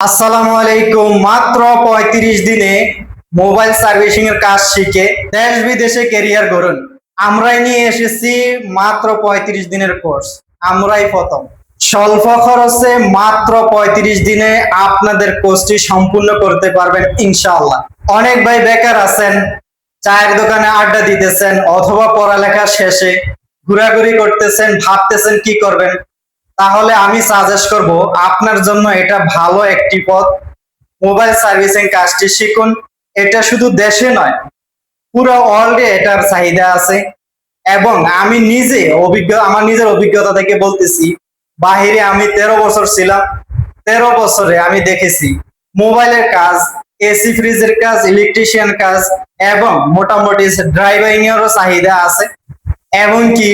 আসসালামু আলাইকুম। মাত্র ৩৫ দিনে মোবাইল সার্ভিসিং এর কাজ শিখে দেশ বিদেশে ক্যারিয়ার গড়ুন। আমরাই নিয়ে এসেছি মাত্র ৩৫ দিনের কোর্স। আমরাই প্রথম। স্বল্প খরচে মাত্র ৩৫ দিনে আপনাদের কোর্সটি সম্পূর্ণ করতে পারবেন ইনশাআল্লাহ। অনেক ভাই বেকার আছেন, চায়ের দোকানে আড্ডা দিতেছেন অথবা পড়ালেখা শেষে ঘোরাঘুরি করতেছেন, ভাবতেছেন কি করবেন। তাহলে আমি সাজেস্ট করব আপনার জন্য এটা ভালো একটি পথ। মোবাইল সার্ভিসিং কাজটি শিখুন। এটা শুধু দেশে নয়, পুরো ওয়ার্ল্ডে এটার চাহিদা আছে। এবং আমি নিজে আমার নিজের অভিজ্ঞতা থেকে বলতেছি, বাহিরে আমি 13 বছর ছিলাম। 13 বছরে আমি দেখেছি মোবাইলের কাজ, এসি ফ্রিজের কাজ, ইলেকট্রিশিয়ান কাজ এবং মোটামুটি ড্রাইভিং এরও চাহিদা আছে। এমনকি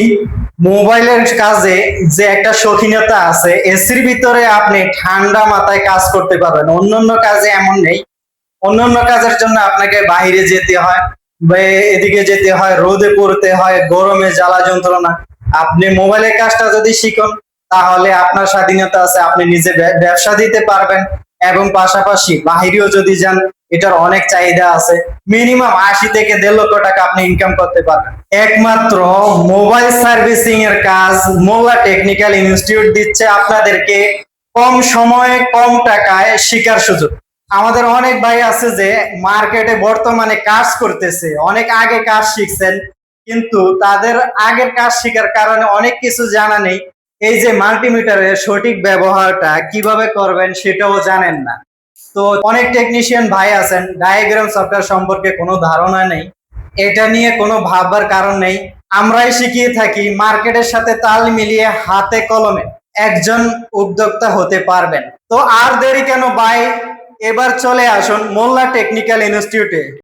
মোবাইলের কাজে যে একটা শৌখিনতা আছে, এসির ভিতরে আপনি ঠান্ডা মাথায় কাজ করতে পারবেন, অন্যান্য কাজে এমন নেই। অন্যান্য কাজের জন্য আপনাকে বাইরে যেতে হয় বা এদিকে যেতে হয়, রোদে পড়তে হয়, গরমে জ্বালা যন্ত্রণা। আপনি মোবাইলের কাজটা যদি শিখুন তাহলে আপনার স্বাধীনতা আছে, আপনি নিজে ব্যবসা দিতে পারবেন এবং পাশাপাশি বাহিরেও যদি যান এটার অনেক চাহিদা আছে। মিনিমাম ৮০ থেকে ১.৫ লক্ষ টাকা আপনি ইনকাম করতে পারবেন। একমাত্র মোবাইল সার্ভিসিং এর কাজ মোল্লা টেকনিক্যাল ইনস্টিটিউট দিচ্ছে আপনাদেরকে কম সময়ে কম টাকায় শেখার সুযোগ। আমাদের অনেক ভাই আছে যে মার্কেটে বর্তমানে কাজ করতেছে, অনেক আগে কাজ শিখছেন, কিন্তু তাদের আগের কাজ শেখার কারণে অনেক কিছু জানা নেই। এই যে মাল্টিমিটারের সঠিক ব্যবহারটা কিভাবে করবেন সেটাও জানেন না। তো অনেক টেকনিশিয়ান ভাই আছেন ডায়াগ্রাম সফটওয়্যার সম্পর্কে কোনো ধারণা নেই। এটা নিয়ে কোনো ভাববার কারণ নেই। আমরাই শিখিয়ে থাকি, মার্কেটের সাথে তাল মিলিয়ে হাতে কলমে একজন উদ্যোক্তা হতে পারবেন। তো আর দেরি কেন ভাই, এবার চলে আসুন মোল্লা টেকনিক্যাল ইনস্টিটিউটে।